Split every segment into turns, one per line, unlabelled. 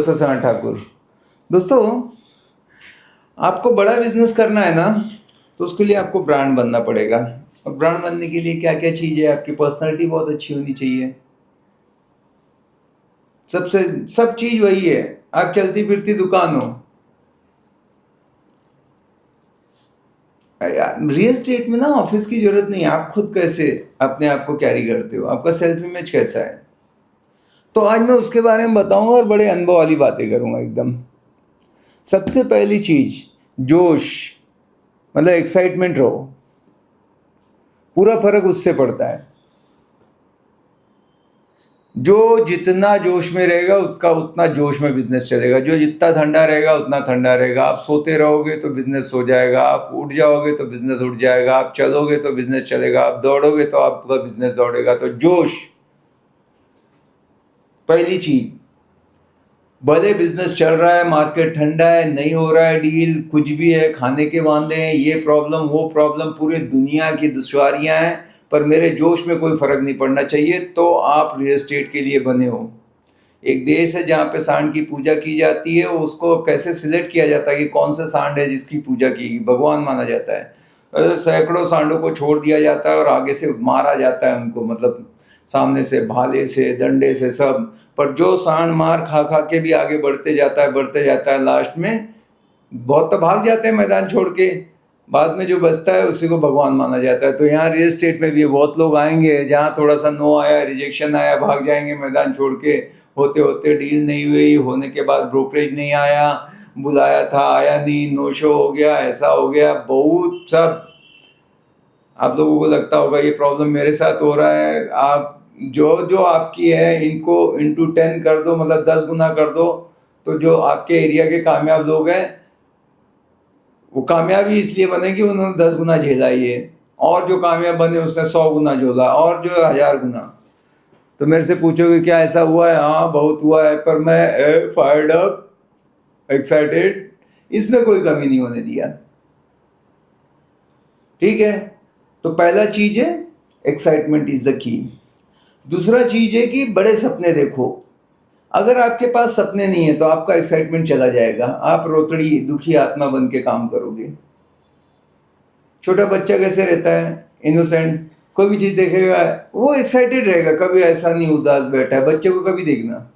सत्यनारायण ठाकुर। दोस्तों, आपको बड़ा बिजनेस करना है ना, तो उसके लिए आपको ब्रांड बनना पड़ेगा। और ब्रांड बनने के लिए क्या क्या चीज़ है? आपकी पर्सनालिटी बहुत अच्छी होनी चाहिए। सबसे सब चीज़ वही है, आप चलती फिरती दुकान हो। रियल एस्टेट में ना ऑफिस की जरूरत नहीं है। आप खुद कैसे अपने आप को कैरी करते हो, आपका सेल्फ इमेज कैसा है, तो आज मैं उसके बारे में बताऊंगा और बड़े अनुभव वाली बातें करूंगा एकदम। सबसे पहली चीज, जोश, मतलब एक्साइटमेंट रहो। पूरा फर्क उससे पड़ता है। जो जितना जोश में रहेगा उसका उतना जोश में बिजनेस चलेगा। जो जितना ठंडा रहेगा उतना ठंडा रहेगा। आप सोते रहोगे तो बिजनेस सो जाएगा, आप उठ जाओगे तो बिजनेस उठ जाएगा, आप चलोगे तो बिजनेस चलेगा, आप दौड़ोगे तो आपका बिजनेस दौड़ेगा। तो जोश पहली चीज। भले बिजनेस चल रहा है, मार्केट ठंडा है, नहीं हो रहा है डील, कुछ भी है, खाने के वांदे हैं, ये प्रॉब्लम वो प्रॉब्लम, पूरी दुनिया की दुश्वारियां हैं, पर मेरे जोश में कोई फर्क नहीं पड़ना चाहिए। तो आप रियल एस्टेट के लिए बने हो। एक देश है जहाँ पे सांड की पूजा की जाती है, उसको कैसे सिलेक्ट किया जाता है कि कौन सा सांड है जिसकी पूजा की, भगवान माना जाता है। सैकड़ों सांडों को छोड़ दिया जाता है और आगे से मारा जाता है उनको, मतलब सामने से भाले से, डंडे से, सब। पर जो सांड मार खा खा के भी आगे बढ़ते जाता है, बढ़ते जाता है, लास्ट में बहुत तो भाग जाते हैं मैदान छोड़ के, बाद में जो बचता है उसी को भगवान माना जाता है। तो यहाँ रियल एस्टेट में भी बहुत लोग आएंगे, जहाँ थोड़ा सा नो आया, रिजेक्शन आया, भाग जाएंगे मैदान छोड़ के। होते होते डील नहीं हुई, होने के बाद ब्रोकरेज नहीं आया, बुलाया था आया नहीं, नो शो हो गया, ऐसा हो गया, बहुत सब। आप लोगों को लगता होगा ये प्रॉब्लम मेरे साथ हो रहा है। आप जो जो आपकी है इनको इंटू 10 कर दो, मतलब 10 गुना कर दो। तो जो आपके एरिया के कामयाब लोग हैं वो कामयाबी इसलिए बने कि उन्होंने 10 गुना झेला ये, और जो कामयाब बने उसने 100 गुना झोला, और जो 1000 गुना। तो मेरे से पूछोगे क्या ऐसा हुआ है? हाँ, बहुत हुआ है, पर मैं फायर्ड अप, एक्साइटेड, इसमें कोई कमी नहीं होने दिया। ठीक है, तो पहला चीज है एक्साइटमेंट इज द की। दूसरा चीज है कि बड़े सपने देखो। अगर आपके पास सपने नहीं है तो आपका एक्साइटमेंट चला जाएगा, आप रोतड़ी दुखी आत्मा बन के काम करोगे। छोटा बच्चा कैसे रहता है, इनोसेंट, कोई भी चीज देखेगा वो एक्साइटेड रहेगा, कभी ऐसा नहीं उदास बैठा है। बच्चे को कभी देखना,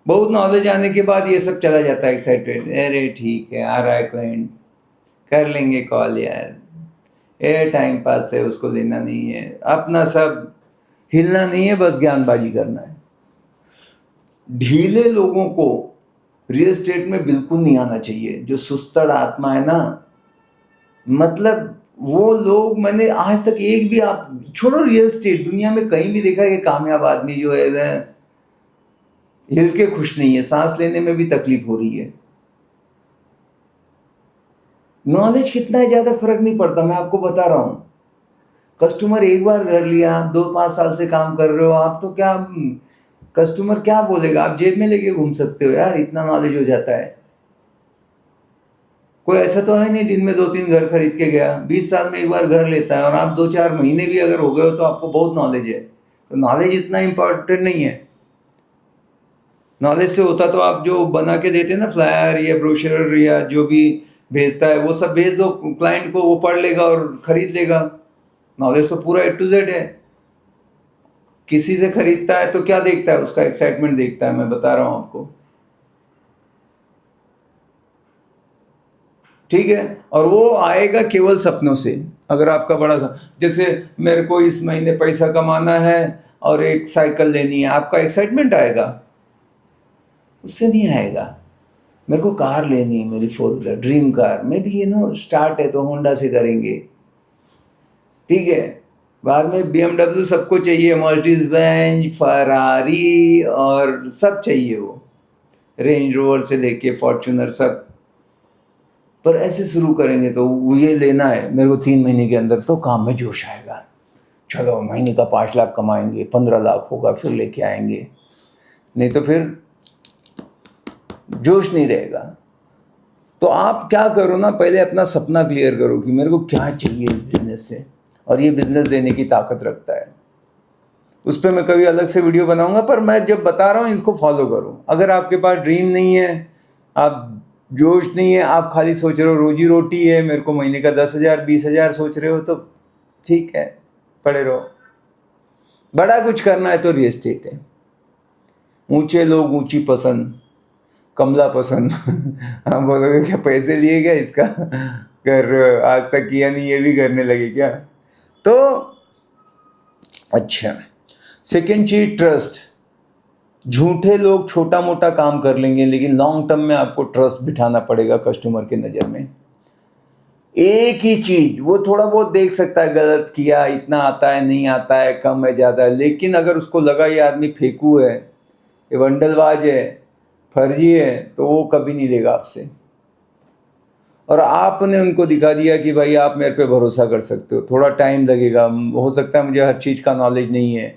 बहुत नॉलेज आने के बाद ये सब चला जाता है एक्साइटेड। अरे ठीक है, आ रहा है क्लाइंट, कर लेंगे कॉल यार, ए टाइम पास है, उसको लेना नहीं है, अपना सब हिलना नहीं है, बस ज्ञानबाजी करना है। ढीले लोगों को रियल एस्टेट में बिल्कुल नहीं आना चाहिए। जो सुस्तड़ आत्मा है ना, मतलब वो लोग, मैंने आज तक एक भी, आप छोड़ो रियल एस्टेट, दुनिया में कहीं भी देखा है कि कामयाब आदमी जो है हिल के खुश नहीं है, सांस लेने में भी तकलीफ हो रही है। नॉलेज कितना है ज्यादा फर्क नहीं पड़ता, मैं आपको बता रहा हूं। कस्टमर एक बार घर लिया, आप 2-5 साल से काम कर रहे हो, आप तो क्या, कस्टमर क्या बोलेगा, आप जेब में लेके घूम सकते हो यार, इतना नॉलेज हो जाता है। कोई ऐसा तो है नहीं दिन में 2-3 घर खरीद के गया, 20 साल में एक बार घर लेता है, और आप 2-4 महीने भी अगर हो गए हो तो आपको बहुत नॉलेज है। तो नॉलेज इतना इंपॉर्टेंट नहीं है। नॉलेज से होता तो आप जो बना के देते ना फ्लायर या ब्रोशर या जो भी भेजता है वो सब भेज दो क्लाइंट को, वो पढ़ लेगा और खरीद लेगा। नॉलेज तो पूरा A to Z है। किसी से खरीदता है तो क्या देखता है, उसका एक्साइटमेंट देखता है, मैं बता रहा हूं आपको। ठीक है, और वो आएगा केवल सपनों से। अगर आपका बड़ा सा, जैसे मेरे को इस महीने पैसा कमाना है और एक साइकिल लेनी है, आपका एक्साइटमेंट आएगा, उससे नहीं आएगा। मेरे को कार लेनी है, मेरी 4 व्हीलर ड्रीम कार, में भी स्टार्ट है तो होंडा से करेंगे। ठीक है, बाद में BMW सबको चाहिए, मर्सिडीज बेंज, फरारी और सब चाहिए, वो रेंज रोवर से लेके फॉर्च्यूनर सब। पर ऐसे शुरू करेंगे तो वो ये लेना है मेरे को 3 महीने के अंदर, तो काम में जोश आएगा। चलो महीने का 5 लाख कमाएंगे, 15 लाख होगा, फिर लेके आएंगे। नहीं तो फिर जोश नहीं रहेगा। तो आप क्या करो ना, पहले अपना सपना क्लियर करो कि मेरे को क्या चाहिए इस बिजनेस से, और ये बिजनेस देने की ताकत रखता है। उस पर मैं कभी अलग से वीडियो बनाऊंगा, पर मैं जब बता रहा हूँ इसको फॉलो करो। अगर आपके पास ड्रीम नहीं है, आप जोश नहीं है, आप खाली सोच रहे हो रोजी रोटी है, मेरे को महीने का 10,000 20,000 सोच रहे हो, तो ठीक है, पड़े रहो। बड़ा कुछ करना है तो रियल एस्टेट है। ऊंचे लोग ऊंची पसंद, कमला पसंद हम बोलोगे क्या पैसे लिए क्या इसका कर आज तक किया नहीं, ये भी करने लगे क्या? तो अच्छा, सेकेंड चीज ट्रस्ट। झूठे लोग छोटा मोटा काम कर लेंगे, लेकिन लॉन्ग टर्म में आपको ट्रस्ट बिठाना पड़ेगा कस्टमर के नज़र में। एक ही चीज, वो थोड़ा बहुत देख सकता है गलत किया, इतना आता है नहीं आता है, कम है ज़्यादा है, लेकिन अगर उसको लगा ये आदमी फेंकू है, ये बंडलबाज है, फर्जी है, तो वो कभी नहीं लेगा आपसे। और आपने उनको दिखा दिया कि भाई आप मेरे पे भरोसा कर सकते हो। थोड़ा टाइम लगेगा, हो सकता है मुझे हर चीज़ का नॉलेज नहीं है,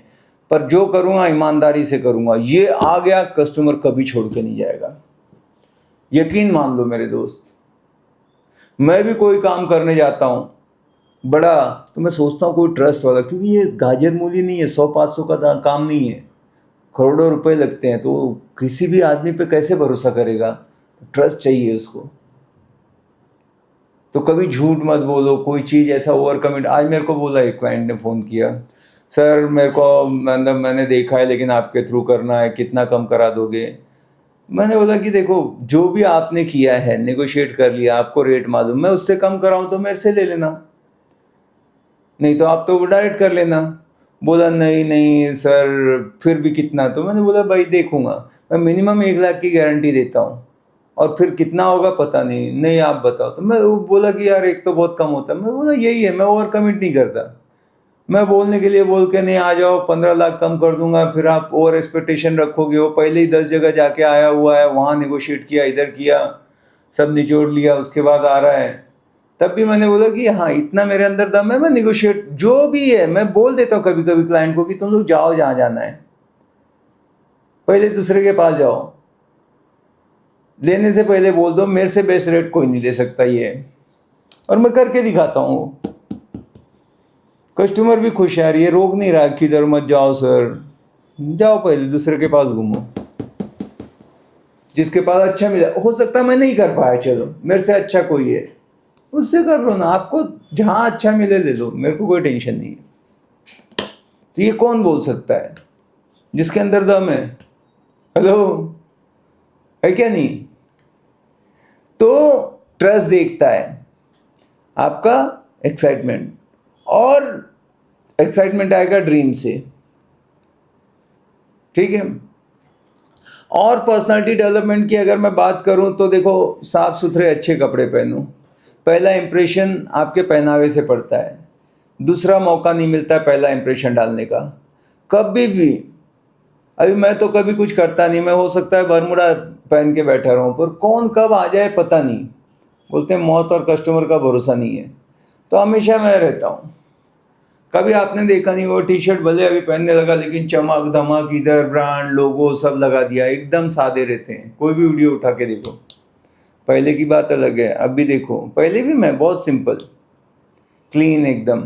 पर जो करूँगा ईमानदारी से करूँगा। ये आ गया, कस्टमर कभी छोड़ के नहीं जाएगा, यकीन मान लो मेरे दोस्त। मैं भी कोई काम करने जाता हूँ बड़ा, तो मैं सोचता हूँ कोई ट्रस्ट वाला, क्योंकि ये गाजर मूली नहीं है, 100-500 का काम नहीं है, करोड़ों रुपए लगते हैं, तो किसी भी आदमी पे कैसे भरोसा करेगा? ट्रस्ट चाहिए उसको। तो कभी झूठ मत बोलो, कोई चीज़ ऐसा ओवर कमिट। आज मेरे को बोला, एक क्लाइंट ने फ़ोन किया, सर मेरे को मतलब मैंने देखा है लेकिन आपके थ्रू करना है, कितना कम करा दोगे? मैंने बोला कि देखो, जो भी आपने किया है, नेगोशिएट कर लिया, आपको रेट मालूम, मैं उससे कम कराऊँ तो मेरे से ले लेना, नहीं तो आप तो डायरेक्ट कर लेना। बोला नहीं नहीं सर, फिर भी कितना? तो मैंने बोला भाई देखूंगा, मैं मिनिमम 1 लाख की गारंटी देता हूँ, और फिर कितना होगा पता नहीं, नहीं आप बताओ। तो मैं वो बोला कि यार एक तो बहुत कम होता है। मैं बोला यही है, मैं ओवर कमिट नहीं करता। मैं बोलने के लिए बोल के नहीं, आ जाओ 15 लाख कम कर दूंगा, फिर आप ओवर एक्सपेक्टेशन रखोगे। वो पहले ही 10 जगह जाके आया हुआ है, वहाँ निगोशिएट किया, इधर किया, सब निचोड़ लिया, उसके बाद आ रहा है। तब भी मैंने बोला कि हाँ इतना मेरे अंदर दम है, मैं निगोशिएट जो भी है मैं बोल देता हूँ कभी कभी क्लाइंट को कि तुम लोग जाओ जहाँ जाना है, पहले दूसरे के पास जाओ, लेने से पहले बोल दो मेरे से बेस्ट रेट कोई नहीं दे सकता ये, और मैं करके दिखाता हूँ। कस्टमर भी खुश है, ये रोक नहीं रहा किधर मत जाओ सर, जाओ पहले दूसरे के पास घूमो, जिसके पास अच्छा मिला। हो सकता है मैं नहीं कर पाया, चलो मेरे से अच्छा कोई है, उससे कर लो ना, आपको जहाँ अच्छा मिले ले लो, मेरे को कोई टेंशन नहीं है। तो ये कौन बोल सकता है जिसके अंदर दम है? हेलो, है क्या नहीं? तो ट्रस्ट देखता है आपका एक्साइटमेंट, और एक्साइटमेंट आएगा ड्रीम से, ठीक है। और पर्सनालिटी डेवलपमेंट की अगर मैं बात करूं तो देखो, साफ सुथरे अच्छे कपड़े पहनो, पहला इंप्रेशन आपके पहनावे से पड़ता है, दूसरा मौका नहीं मिलता है पहला इंप्रेशन डालने का कभी भी। अभी मैं तो कभी कुछ करता नहीं, मैं हो सकता है बरमुडा पहन के बैठा रहूं, पर कौन कब आ जाए पता नहीं। बोलते हैं मौत और कस्टमर का भरोसा नहीं है, तो हमेशा मैं रहता हूँ। कभी आपने देखा नहीं, वो टी शर्ट भले अभी पहनने लगा, लेकिन चमक धमक, इधर ब्रांड लोगो सब लगा दिया, एकदम सादे रहते हैं। कोई भी वीडियो उठा के देखो, पहले की बात अलग है, अब भी देखो, पहले भी मैं बहुत सिंपल क्लीन एकदम,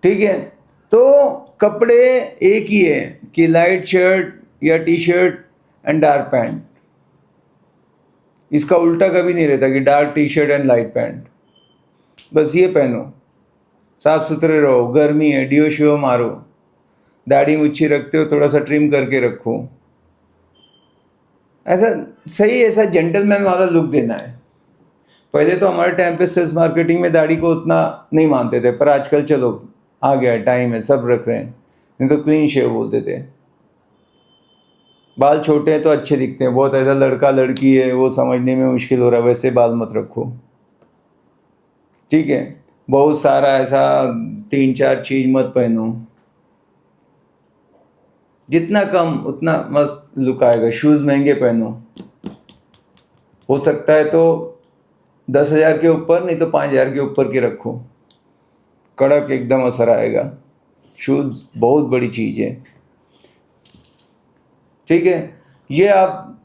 ठीक है। तो कपड़े एक ही है कि लाइट शर्ट या T shirt and dark pant, इसका उल्टा कभी नहीं रहता कि dark T shirt and light pant. बस ये पहनो, साफ सुथरे रहो, गर्मी है डिओ शिओ मारो, दाढ़ी मुच्छी रखते हो थोड़ा सा ट्रिम करके रखो, ऐसा सही, ऐसा जेंटलमैन वाला लुक देना है। पहले तो हमारे टाइम पे सेल्स मार्केटिंग में दाढ़ी को उतना नहीं मानते थे, पर आजकल चलो आ गया है, टाइम है, सब रख रहे हैं, नहीं तो क्लीन शेव बोलते थे। बाल छोटे हैं तो अच्छे दिखते हैं, बहुत ऐसा लड़का लड़की है वो समझने में मुश्किल हो रहा है, वैसे बाल मत रखो, ठीक है। बहुत सारा ऐसा 3-4 चीज मत पहनो, जितना कम उतना मस्त लुक आएगा। शूज़ महंगे पहनो, हो सकता है तो 10,000 के ऊपर, नहीं तो 5,000 के ऊपर के रखो, कड़क एकदम असर आएगा। शूज़ बहुत बड़ी चीज़ है, ठीक है। ये आप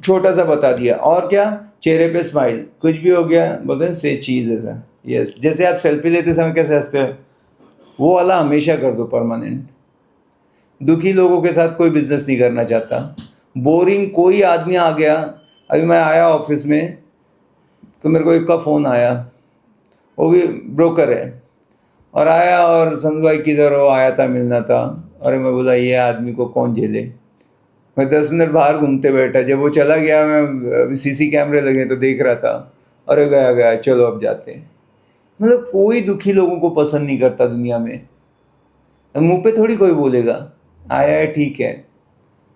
छोटा सा बता दिया। और क्या, चेहरे पे स्माइल, कुछ भी हो गया बोलते हैं से चीज़ ऐसा, यस। जैसे आप सेल्फी लेते समय कैसे हंसते हो, वो वाला हमेशा कर दो परमानेंट। दुखी लोगों के साथ कोई बिजनेस नहीं करना चाहता। बोरिंग कोई आदमी आ गया, अभी मैं आया ऑफिस में तो मेरे को एक का फ़ोन आया, वो भी ब्रोकर है, और आया और संजू भाई किधर हो, आया था मिलना था। अरे मैं बोला ये आदमी को कौन झेले। मैं 10 मिनट बाहर घूमते बैठा, जब वो चला गया मैं अभी सीसी कैमरे लगे तो देख रहा था, अरे गया गया चलो अब जाते हैं। मतलब कोई दुखी लोगों को पसंद नहीं करता दुनिया में। मुंह पे थोड़ी कोई बोलेगा आया है ठीक है,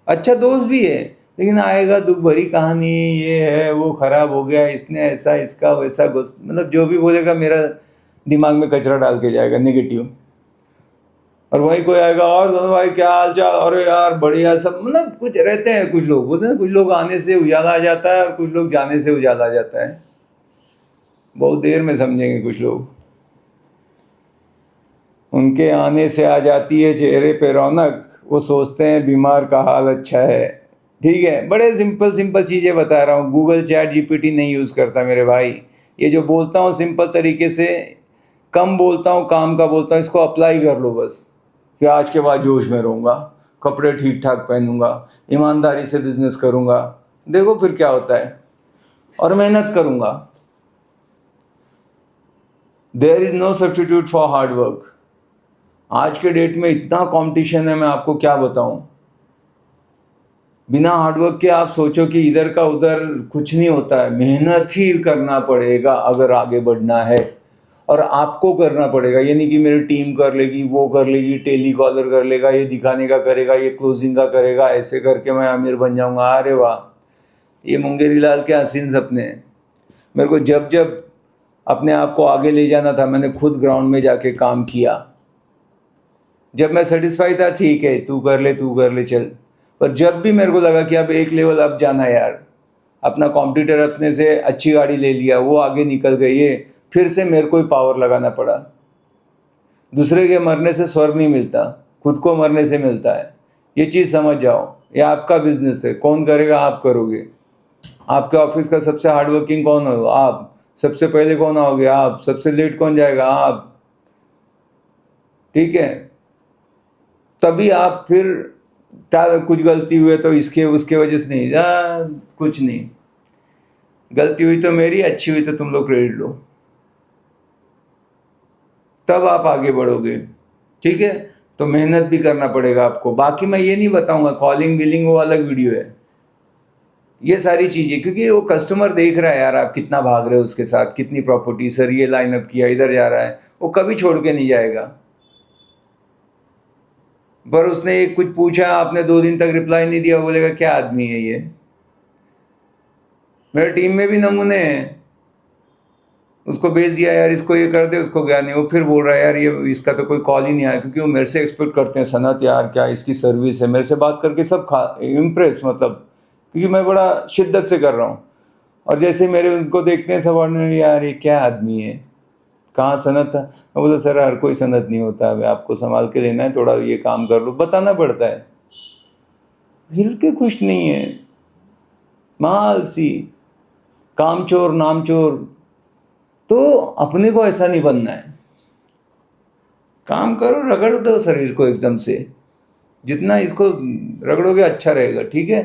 अच्छा दोस्त भी है, लेकिन आएगा दुख भरी कहानी, ये है वो खराब हो गया, इसने ऐसा इसका वैसा मतलब जो भी बोलेगा मेरा दिमाग में कचरा डाल के जाएगा नेगेटिव। और वहीं कोई आएगा और दोनों भाई क्या हाल चाल, अरे यार बढ़िया सब, मतलब कुछ रहते हैं कुछ लोग बोलते हैं, कुछ लोग आने से उजाला आ जाता है और कुछ लोग जाने से उजाला आ जाता है। बहुत देर में समझेंगे कुछ लोग, उनके आने से आ जाती है चेहरे पे रौनक, वो सोचते हैं बीमार का हाल अच्छा है। ठीक है, बड़े सिंपल सिंपल चीज़ें बता रहा हूँ, गूगल चैट जीपीटी नहीं यूज़ करता मेरे भाई। ये जो बोलता हूँ सिंपल तरीके से, कम बोलता हूँ, काम का बोलता हूँ, इसको अप्लाई कर लो बस, कि आज के बाद जोश में रहूँगा, कपड़े ठीक ठाक पहनूंगा, ईमानदारी से बिजनेस करूँगा, देखो फिर क्या होता है, और मेहनत करूँगा। There is no substitute for hard work. आज के डेट में इतना कंपटीशन है, मैं आपको क्या बताऊं। बिना हार्डवर्क के आप सोचो कि इधर का उधर कुछ नहीं होता है। मेहनत ही करना पड़ेगा अगर आगे बढ़ना है, और आपको करना पड़ेगा। ये नहीं कि मेरी टीम कर लेगी, वो कर लेगी, टेली कॉलर कर लेगा, ये दिखाने का करेगा, ये क्लोजिंग का करेगा, ऐसे करके मैं अमीर बन जाऊंगा। अरे वाह, ये मुंगेरी लाल के हसीन सपने हैं। मेरे को जब जब अपने आप को आगे ले जाना था, मैंने खुद ग्राउंड में जाके काम किया। जब मैं सेटिस्फाई था, ठीक है तू कर ले चल, पर जब भी मेरे को लगा कि अब एक लेवल अप जाना है यार, अपना कॉम्पिटिटर अपने से अच्छी गाड़ी ले लिया, वो आगे निकल गई है, फिर से मेरे को ही पावर लगाना पड़ा। दूसरे के मरने से स्वर्ग नहीं मिलता, खुद को मरने से मिलता है। ये चीज़ समझ जाओ। ये आपका बिजनेस है, कौन करेगा, आप करोगे। आपके ऑफिस का सबसे हार्डवर्किंग कौन हो, आप। सबसे पहले कौन आओगे, आप। सबसे लेट कौन जाएगा, आप। ठीक है, तभी आप फिर कुछ गलती हुए तो इसके उसके वजह से नहीं, कुछ नहीं, गलती हुई तो मेरी, अच्छी हुई तो तुम लोग क्रेडिट लो, तब आप आगे बढ़ोगे। ठीक है, तो मेहनत भी करना पड़ेगा आपको। बाकी मैं ये नहीं बताऊंगा, कॉलिंग बिलिंग वो अलग वीडियो है, ये सारी चीज़ें, क्योंकि वो कस्टमर देख रहा है यार आप कितना भाग रहे हो उसके साथ, कितनी प्रॉपर्टी, सर ये लाइनअप किया, इधर जा रहा है, वो कभी छोड़ के नहीं जाएगा। पर उसने एक कुछ पूछा, आपने 2 दिन तक रिप्लाई नहीं दिया, बोलेगा क्या आदमी है ये। मेरे टीम में भी नमूने हैं, उसको भेज दिया यार इसको ये कर दे, उसको गया नहीं, वो फिर बोल रहा है यार ये इसका तो कोई कॉल ही नहीं आया, क्योंकि वो मेरे से एक्सपेक्ट करते हैं सनत यार क्या इसकी सर्विस है, मेरे से बात करके सब इम्प्रेस, मतलब क्योंकि मैं बड़ा शिद्दत से कर रहा हूँ। और जैसे मेरे उनको देखते हैं सब, यार ये क्या आदमी है, कहाँ सनत था। मैं बोला सर हर कोई सनत नहीं होता है, आपको संभाल के लेना है, थोड़ा ये काम कर लो, बताना पड़ता है। हिल के खुश नहीं है, माल सी, कामचोर नामचोर। तो अपने को ऐसा नहीं बनना है। काम करो, रगड़ दो शरीर को एकदम से, जितना इसको रगड़ोगे अच्छा रहेगा। ठीक है,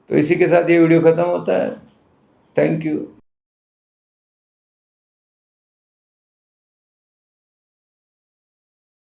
तो इसी के साथ ये वीडियो ख़त्म होता है। Thank you.